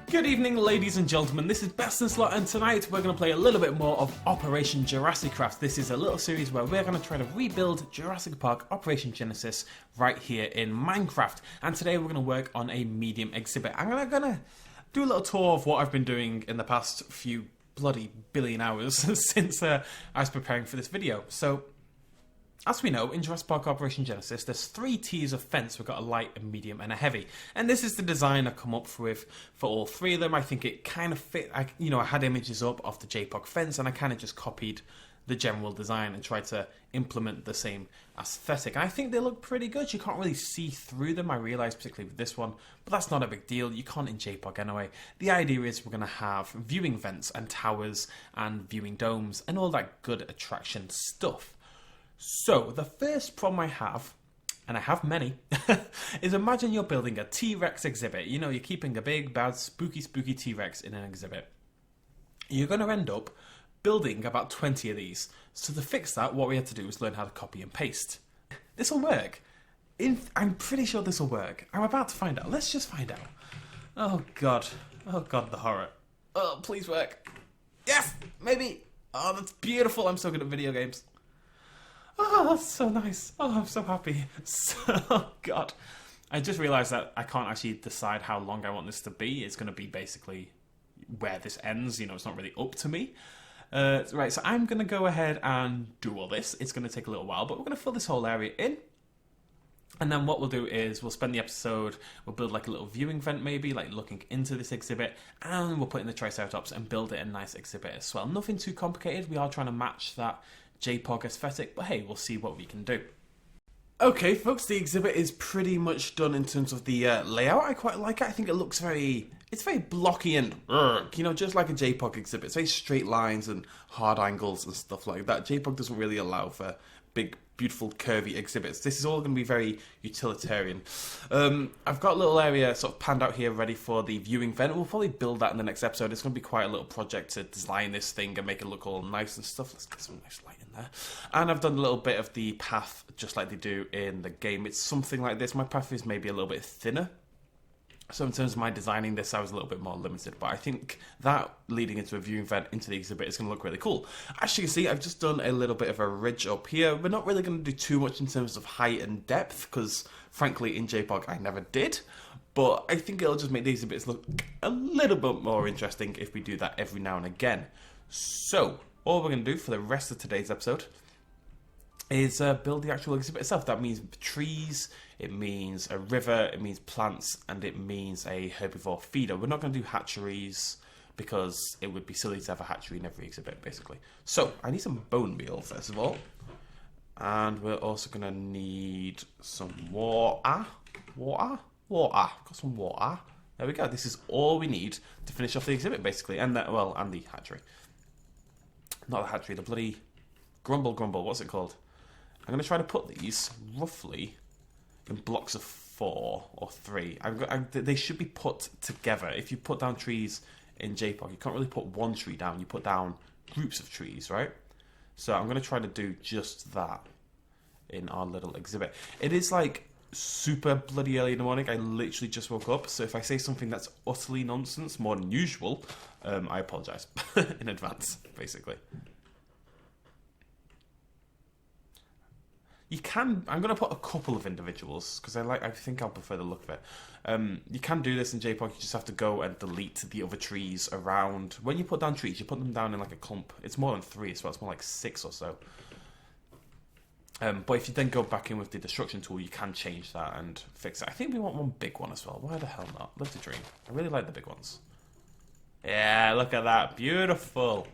Good evening, ladies and gentlemen, this is BestInSlot, and tonight we're going to play a little bit more of Operation Jurassicraft. This is a little series where we're going to try to rebuild Jurassic Park Operation Genesis right here in Minecraft. And today we're going to work on a medium exhibit. I'm going to do a little tour of what I've been doing in the past few bloody billion hours since I was preparing for this video. So, as we know, in Jurassic Park Operation Genesis, there's 3 tiers of fence. We've got a light, a medium, and a heavy. And this is the design I've come up with for all 3 of them. I think it kind of fit. I had images up of the JPOG fence, and I kind of just copied the general design and tried to implement the same aesthetic. And I think they look pretty good. You can't really see through them, I realised, particularly with this one. But that's not a big deal. You can't in JPOG anyway. The idea is we're going to have viewing vents and towers and viewing domes and all that good attraction stuff. So, the first problem I have, and I have many, is imagine you're building a T-Rex exhibit. You know, you're keeping a big, bad, spooky T-Rex in an exhibit. You're going to end up building about 20 of these. So to fix that, what we had to do was learn how to copy and paste. This will work. I'm pretty sure this will work. I'm about to find out. Let's just find out. Oh god, the horror. Oh, please work. Yes, maybe. Oh, that's beautiful. I'm so good at video games. Oh, that's so nice. Oh, I'm so happy. So, God. I just realised that I can't actually decide how long I want this to be. It's going to be basically where this ends. You know, it's not really up to me. Right, so I'm going to go ahead and do all this. It's going to take a little while, but we're going to fill this whole area in. And then what we'll do is we'll spend the episode, we'll build like a little viewing vent maybe, like looking into this exhibit, and we'll put in the Triceratops and build it a nice exhibit as well. Nothing too complicated. We are trying to match that JPOG aesthetic, but hey, we'll see what we can do. Okay, folks, the exhibit is pretty much done in terms of the layout. I quite like it. I think it looks it's very blocky and, you know, just like a JPOG exhibit. It's very straight lines and hard angles and stuff like that. JPOG doesn't really allow for big, beautiful, curvy exhibits. This is all going to be very utilitarian. I've got a little area sort of panned out here ready for the viewing vent. We'll probably build that in the next episode. It's going to be quite a little project to design this thing and make it look all nice and stuff. Let's get some nice light in there. And I've done a little bit of the path just like they do in the game. It's something like this. My path is maybe a little bit thinner. So in terms of my designing this, I was a little bit more limited, but I think that leading into a viewing vent into the exhibit is going to look really cool. As you can see, I've just done a little bit of a ridge up here. We're not really going to do too much in terms of height and depth, because frankly in JPOG I never did, but I think it'll just make the exhibits look a little bit more interesting if we do that every now and again. So, all we're going to do for the rest of today's episode is build the actual exhibit itself. That means trees, it means a river, it means plants, and it means a herbivore feeder. We're not going to do hatcheries because it would be silly to have a hatchery in every exhibit, basically. So, I need some bone meal, first of all. And we're also going to need some water. Got some water. There we go. This is all we need to finish off the exhibit, basically. And and the hatchery. Not the hatchery, the bloody grumble, what's it called? I'm going to try to put these roughly in blocks of 4 or 3. They should be put together. If you put down trees in JPOG, you can't really put one tree down. You put down groups of trees, right? So I'm going to try to do just that in our little exhibit. It is like super bloody early in the morning. I literally just woke up. So if I say something that's utterly nonsense, more than usual, I apologise in advance, basically. You can. I'm going to put a couple of individuals because I think I'll prefer the look of it. You can do this in JPOG. You just have to go and delete the other trees around. When you put down trees, you put them down in like a clump. It's more than 3 as well. It's more like 6 or so. But if you then go back in with the destruction tool, you can change that and fix it. I think we want one big one as well. Why the hell not? Live to dream. I really like the big ones. Yeah, look at that. Beautiful.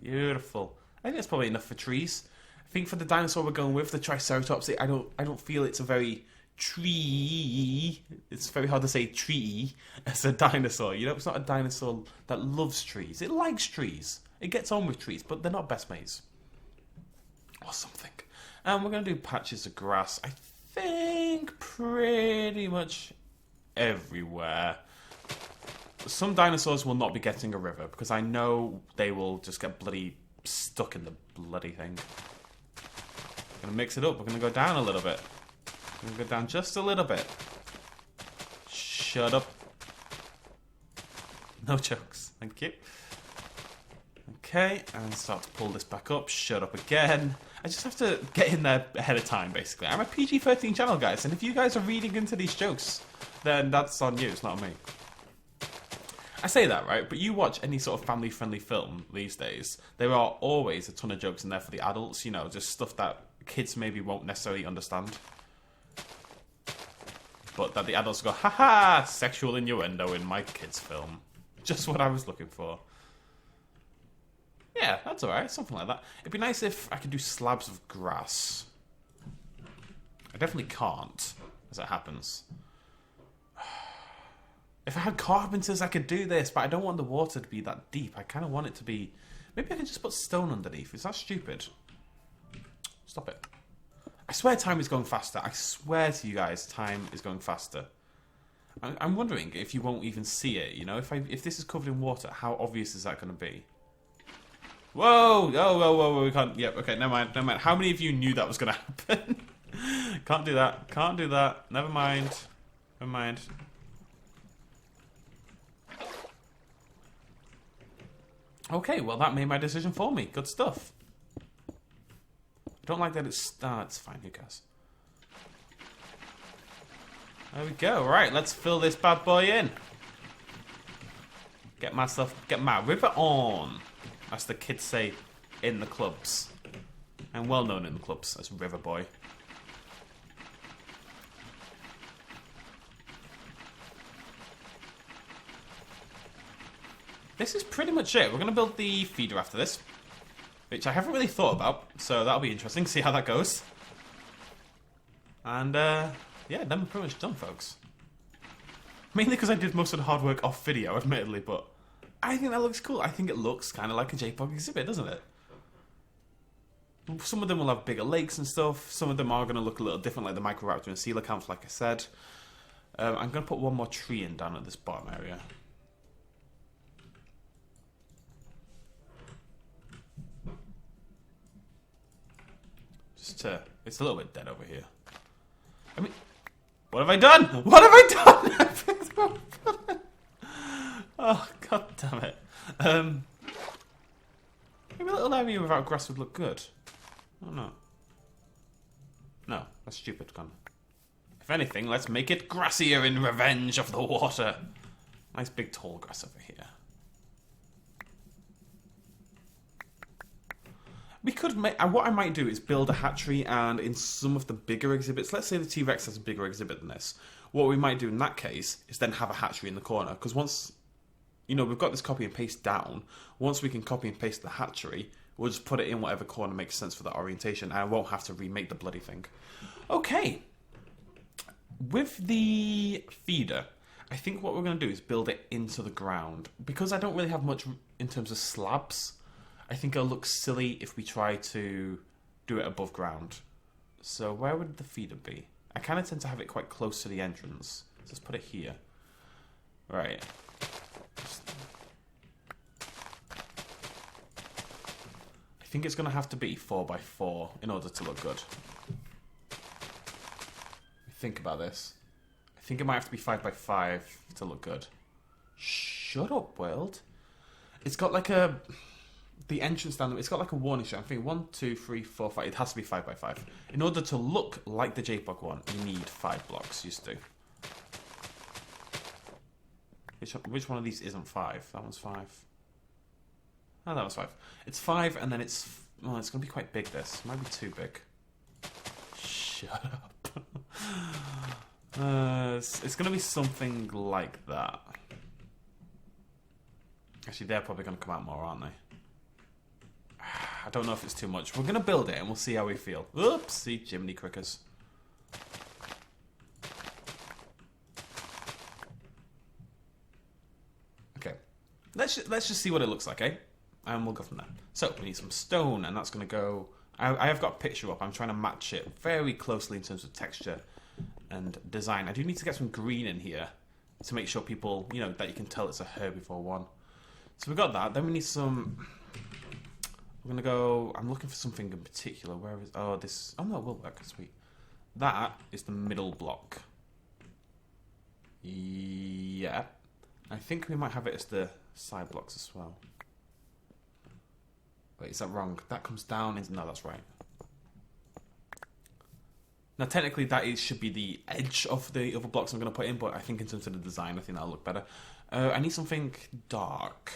Beautiful. I think that's probably enough for trees. I think for the dinosaur we're going with, the Triceratops, I don't feel it's a very tree. It's very hard to say tree as a dinosaur. You know, it's not a dinosaur that loves trees. It likes trees. It gets on with trees, but they're not best mates. Or something. And we're going to do patches of grass, I think, pretty much everywhere. Some dinosaurs will not be getting a river, because I know they will just get bloody stuck in the bloody thing. We're going to mix it up. We're going to go down a little bit. We're going to go down just a little bit. Shut up. No jokes. Thank you. Okay, and start to pull this back up. Shut up again. I just have to get in there ahead of time, basically. I'm a PG-13 channel, guys, and if you guys are reading into these jokes, then that's on you, it's not on me. I say that, right? But you watch any sort of family-friendly film these days, there are always a ton of jokes in there for the adults, you know, just stuff that kids maybe won't necessarily understand. But that the adults go, haha, sexual innuendo in my kids' film. Just what I was looking for. Yeah, that's alright, something like that. It'd be nice if I could do slabs of grass. I definitely can't, as it happens. If I had carpenters, I could do this, but I don't want the water to be that deep. I kind of want it to be... Maybe I can just put stone underneath. Is that stupid? Stop it. I swear time is going faster. I swear to you guys, time is going faster. I'm wondering if you won't even see it, you know? If this is covered in water, how obvious is that going to be? Whoa! Whoa, we can't... Yep, okay, never mind. How many of you knew that was going to happen? Can't do that. Can't do that. Never mind. Never mind. Okay, well that made my decision for me. Good stuff. I don't like that it's... it's fine, who cares? There we go. Right, let's fill this bad boy in. Get my river on. As the kids say in the clubs. I'm well known in the clubs as River Boy. This is pretty much it. We're going to build the feeder after this. Which I haven't really thought about. So that'll be interesting. See how that goes. And, yeah, then we're pretty much done, folks. Mainly because I did most of the hard work off video, admittedly, but I think that looks cool. I think it looks kind of like a JPOG exhibit, doesn't it? Some of them will have bigger lakes and stuff. Some of them are going to look a little different, like the Microraptor and Coelacanths, like I said. I'm going to put one more tree in down at this bottom area. Just to... It's a little bit dead over here. I mean... What have I done? What have I done? Oh, god damn it. Maybe a little area without grass would look good. Oh no. No, that's stupid, Con. If anything, let's make it grassier in revenge of the water. Nice big tall grass over here. We could make... What I might do is build a hatchery, and in some of the bigger exhibits, let's say the T-Rex has a bigger exhibit than this, what we might do in that case is then have a hatchery in the corner, because once, you know, we've got this copy and paste down, once we can copy and paste the hatchery, we'll just put it in whatever corner makes sense for that orientation, and I won't have to remake the bloody thing. Okay. With the feeder, I think what we're going to do is build it into the ground, because I don't really have much in terms of slabs. I think it'll look silly if we try to do it above ground. So where would the feeder be? I kind of tend to have it quite close to the entrance. So let's put it here. Right. I think it's going to have to be 4x4 in order to look good. Think about this. I think it might have to be 5x5 to look good. Shut up, world. It's got like a... The entrance down there, it's got like a warning shot. I'm thinking 1, 2, 3, 4, 5. It has to be 5x5. In order to look like the JPOG one, you need 5 blocks. Used to. Which one of these isn't 5? That one's 5. Oh, that one's 5. It's 5, and then it's... Oh, it's going to be quite big, this. It might be too big. Shut up. It's going to be something like that. Actually, they're probably going to come out more, aren't they? I don't know if it's too much. We're going to build it and we'll see how we feel. Oopsie, Jiminy Crickers. Okay. Let's just see what it looks like, eh? And we'll go from there. So, we need some stone, and that's going to go... I have got a picture up. I'm trying to match it very closely in terms of texture and design. I do need to get some green in here to make sure people, you know, that you can tell it's a herbivore one. So we've got that. Then we need some... We're going to go... I'm looking for something in particular. Where is... Oh, this... Oh, no, it will work. Sweet. That is the middle block. Yeah. I think we might have it as the side blocks as well. Wait, is that wrong? That comes down. No, that's right. Now, technically, that should be the edge of the other blocks I'm going to put in, but I think in terms of the design, I think that'll look better. I need something dark.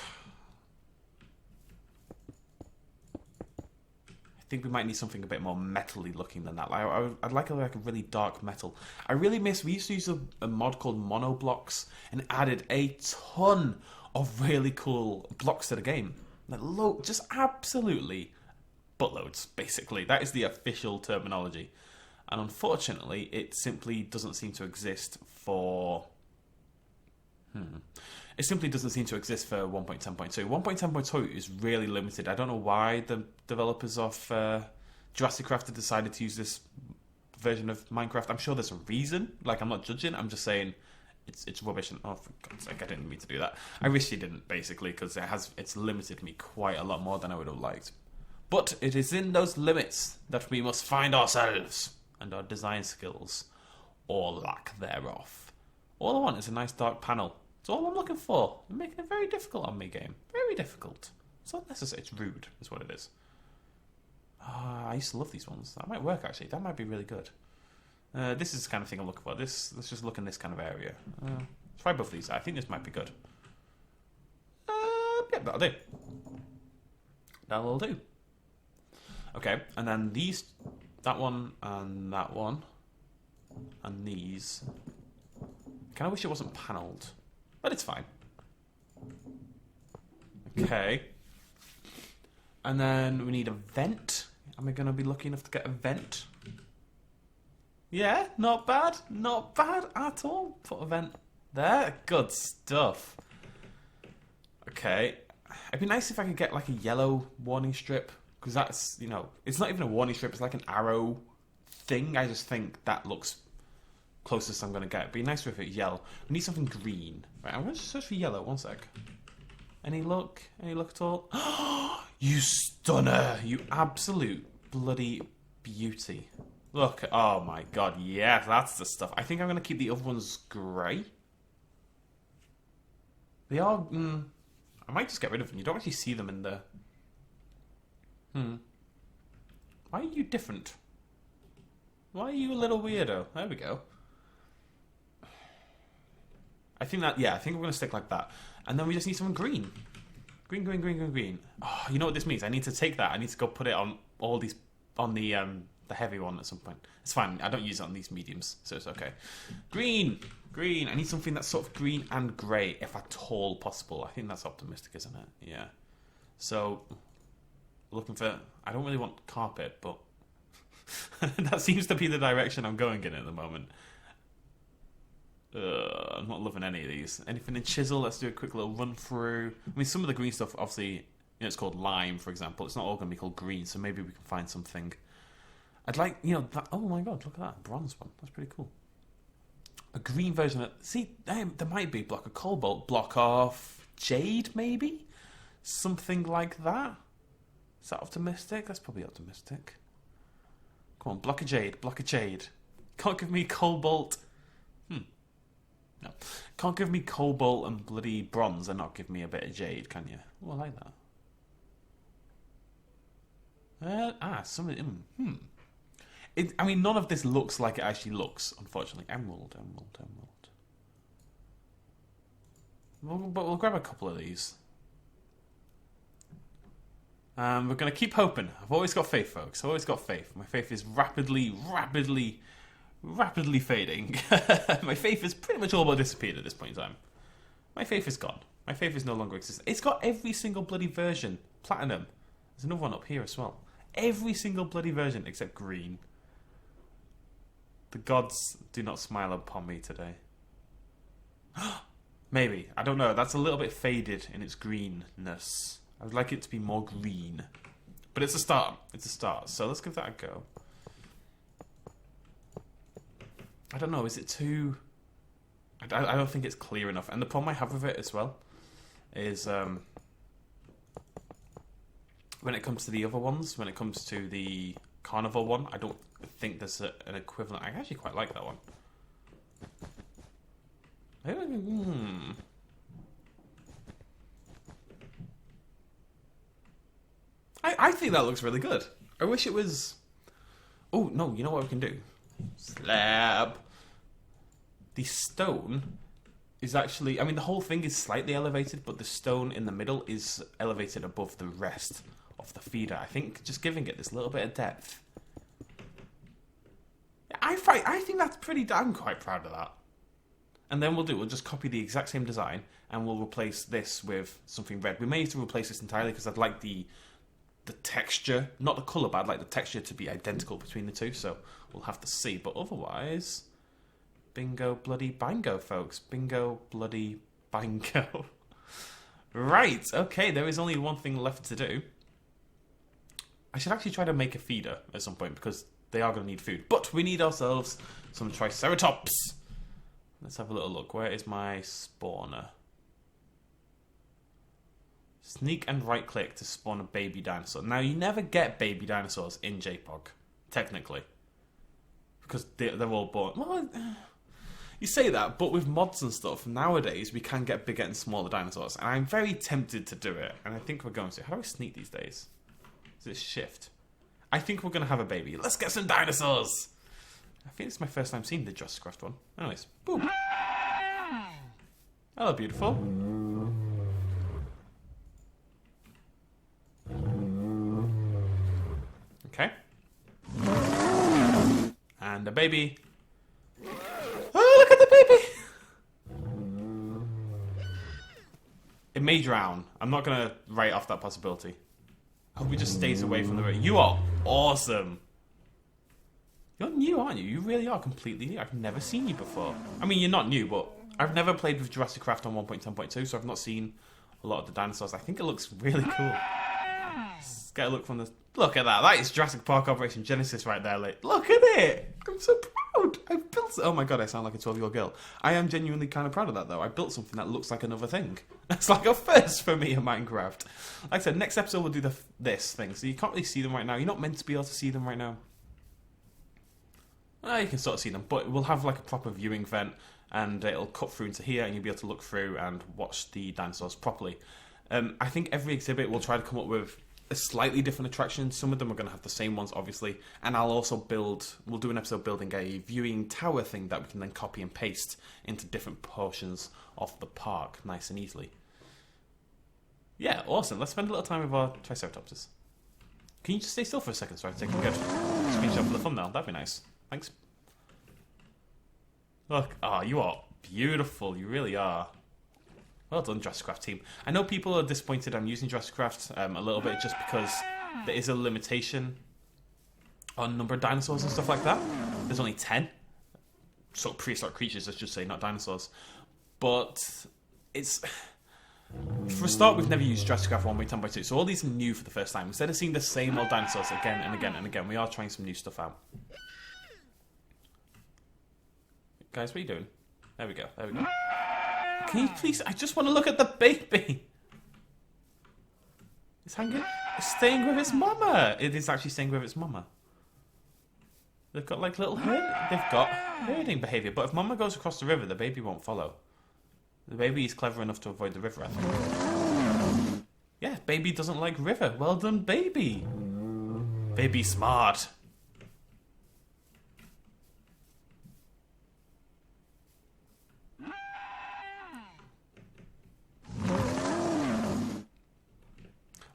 I think we might need something a bit more metal-y looking than that. I'd like a really dark metal. I really miss... We used to use a mod called Mono Blocks and added a ton of really cool blocks to the game. Like, just absolutely buttloads, basically. That is the official terminology. And unfortunately, it simply doesn't seem to exist for... It simply doesn't seem to exist for 1.10.2. 1.10.2 is really limited. I don't know why the developers of Jurassicraft have decided to use this version of Minecraft. I'm sure there's a reason. Like, I'm not judging. I'm just saying it's rubbish. And, oh, for God's sake, I didn't mean to do that. I wish you didn't, basically, because it's limited me quite a lot more than I would have liked. But it is in those limits that we must find ourselves and our design skills, or lack thereof. All I want is a nice dark panel. That's all I'm looking for. You're making it very difficult on me, game. Very difficult. It's not necessary. It's rude, is what it is. I used to love these ones. That might work, actually. That might be really good. This is the kind of thing I'm looking for. Let's just look in this kind of area. Try both these. I think this might be good. Yeah, that'll do. That'll do. Okay, and then these... That one and that one. And these. Kind of wish it wasn't panelled. But it's fine. Okay. And then we need a vent. Am I going to be lucky enough to get a vent? Yeah, not bad. Not bad at all. Put a vent there. Good stuff. Okay. It'd be nice if I could get like a yellow warning strip. Because that's, you know, it's not even a warning strip. It's like an arrow thing. I just think that looks closest I'm going to get. It'd be nice if it's yellow. We need something green. Right, I'm going to search for yellow. One sec. Any luck? Any luck at all? You stunner! You absolute bloody beauty. Look. Oh my god. Yeah, that's the stuff. I think I'm going to keep the other ones grey. They are... I might just get rid of them. You don't actually see them in the... Why are you different? Why are you a little weirdo? There we go. I think that, yeah, I think we're going to stick like that. And then we just need something green. Green, green, green, green, green. Oh, you know what this means? I need to take that. I need to go put it on all these, on the heavy one at some point. It's fine. I don't use it on these mediums, so it's okay. Green, green. I need something that's sort of green and grey, if at all possible. I think that's optimistic, isn't it? Yeah. So... Looking for... I don't really want carpet, but... that seems to be the direction I'm going in at the moment. I'm not loving any of these. Anything in chisel? Let's do a quick little run through. I mean, some of the green stuff, obviously... You know, it's called lime, for example. It's not all going to be called green, so maybe we can find something. I'd like... You know, that... Oh my god, look at that. Bronze one. That's pretty cool. A green version of... See, there might be block of cobalt. Block of jade, maybe? Something like that? Is that optimistic? That's probably optimistic. Come on, block of jade, block of jade. Can't give me cobalt. No. Can't give me cobalt and bloody bronze and not give me a bit of jade, can you? Oh, I like that. Something. I mean, none of this looks like it actually looks, unfortunately. Emerald. But we'll grab a couple of these. We're going to keep hoping. I've always got faith, folks. I've always got faith. My faith is rapidly fading. My faith is pretty much all but disappeared at this point in time. My faith is gone. My faith is no longer existent. It's got every single bloody version. Platinum. There's another one up here as well. Every single bloody version except green. The gods do not smile upon me today. Maybe. I don't know. That's a little bit faded in its greenness. I would like it to be more green. But it's a start. It's a start. So let's give that a go. I don't know. Is it too... I don't think it's clear enough. And the problem I have with it as well is when it comes to the other ones, when it comes to the carnival one, I don't think there's an equivalent. I actually quite like that one. I think that looks really good. I wish it was... Oh, no, you know what we can do? Slab. The stone is actually... I mean, the whole thing is slightly elevated, but the stone in the middle is elevated above the rest of the feeder. I think just giving it this little bit of depth. I think that's pretty... I'm quite proud of that. And then we'll just copy the exact same design, and we'll replace this with something red. We may need to replace this entirely, because I'd like the texture, not the colour, but I'd like the texture to be identical between the two, so we'll have to see. But otherwise, bingo bloody bango, folks. Bingo bloody bango. Right, okay, there is only one thing left to do. I should actually try to make a feeder at some point, because they are going to need food. But we need ourselves some Triceratops. Let's have a little look. Where is my spawner? Sneak and right click to spawn a baby dinosaur. Now, you never get baby dinosaurs in JPOG, technically. Because they're all born... Well, you say that, but with mods and stuff, nowadays we can get bigger and smaller dinosaurs. And I'm very tempted to do it. And I think we're going to. How do I sneak these days? Is it shift? I think we're going to have a baby. Let's get some dinosaurs! I think it's my first time seeing the Jurassicraft one. Anyways, boom. Hello, beautiful. Okay. And a baby. Oh, look at the baby! It may drown. I'm not going to write off that possibility. I hope he just stays away from the river. You are awesome. You're new, aren't you? You really are completely new. I've never seen you before. I mean, you're not new, but I've never played with Jurassicraft on 1.10.2, so I've not seen a lot of the dinosaurs. I think it looks really cool. Let's get a look from the... Look at that. That is Jurassic Park Operation Genesis right there. Like, look at it. I'm so proud. I built... Oh my god, I sound like a 12-year-old girl. I am genuinely kind of proud of that, though. I built something that looks like another thing. It's like a first for me in Minecraft. Like I said, next episode we'll do this thing. So you can't really see them right now. You're not meant to be able to see them right now. You can sort of see them, but we'll have like a proper viewing vent, and it'll cut through into here, and you'll be able to look through and watch the dinosaurs properly. I think every exhibit will try to come up with a slightly different attraction. Some of them are going to have the same ones, obviously, and I'll also we'll do an episode building a viewing tower thing that we can then copy and paste into different portions of the park, nice and easily. Yeah, awesome. Let's spend a little time with our Triceratopses. Can you just stay still for a second so I can take a good screenshot for the thumbnail? That'd be nice. Thanks. Look, you are beautiful. You really are. Well done, Jurassicraft team. I know people are disappointed I'm using Jurassicraft a little bit just because there is a limitation on number of dinosaurs and stuff like that. There's only 10. Sort of prehistoric creatures, I should say, not dinosaurs. But it's... For a start, we've never used Jurassicraft 1.10.2, so all these are new for the first time. Instead of seeing the same old dinosaurs again and again and again, we are trying some new stuff out. Guys, what are you doing? There we go, there we go. Can you please... I just want to look at the baby! It's hanging... It's staying with its mama! It is actually staying with its mama. They've got like little They've got herding behaviour, but if mama goes across the river, the baby won't follow. The baby is clever enough to avoid the river, I think. Yeah, baby doesn't like river. Well done, baby! Baby smart.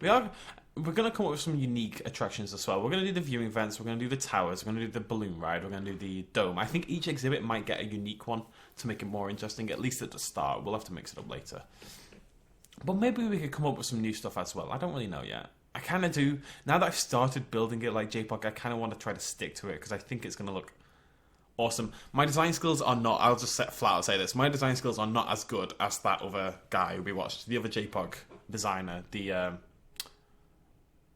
We're going to come up with some unique attractions as well. We're going to do the viewing vents, we're going to do the towers, we're going to do the balloon ride, we're going to do the dome. I think each exhibit might get a unique one to make it more interesting, at least at the start. We'll have to mix it up later. But maybe we could come up with some new stuff as well. I don't really know yet. I kind of do. Now that I've started building it like JPOG, I kind of want to try to stick to it because I think it's going to look awesome. My design skills are not, I'll just flat out say this, my design skills are not as good as that other guy we watched, the other JPOG designer,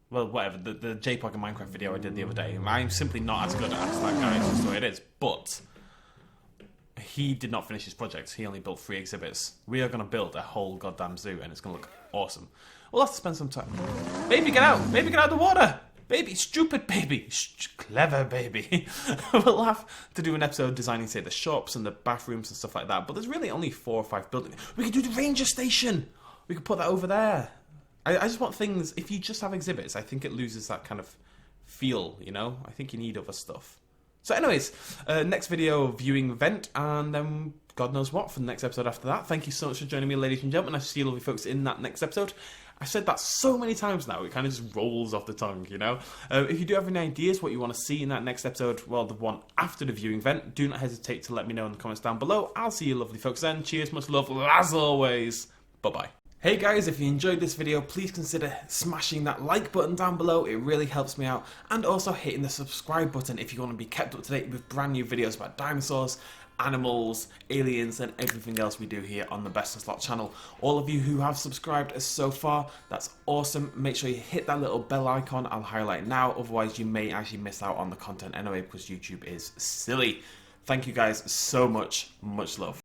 well, whatever, the JPOG and Minecraft video I did the other day. I'm simply not as good as that guy, it's just the way it is. But he did not finish his project. He only built 3 exhibits. We are going to build a whole goddamn zoo, and it's going to look awesome. We'll have to spend some time. Baby, get out! Baby, get out of the water! Baby, stupid baby! Clever baby! We'll have to do an episode designing, say, the shops and the bathrooms and stuff like that. But there's really only 4 or 5 buildings. We could do the ranger station! We could put that over there. I just want things, if you just have exhibits, I think it loses that kind of feel, you know? I think you need other stuff. So anyways, next video, viewing event, and then God knows what for the next episode after that. Thank you so much for joining me, ladies and gentlemen. I see you lovely folks in that next episode. I've said that so many times now, it kind of just rolls off the tongue, you know? If you do have any ideas what you want to see in that next episode, well, the one after the viewing event, do not hesitate to let me know in the comments down below. I'll see you lovely folks then. Cheers, much love, as always. Bye-bye. Hey guys, if you enjoyed this video, please consider smashing that like button down below. It really helps me out. And also hitting the subscribe button if you want to be kept up to date with brand new videos about dinosaurs, animals, aliens, and everything else we do here on the BestInSlot channel. All of you who have subscribed so far, that's awesome. Make sure you hit that little bell icon. I'll highlight now, otherwise you may actually miss out on the content anyway, because YouTube is silly. Thank you guys so much. Much love.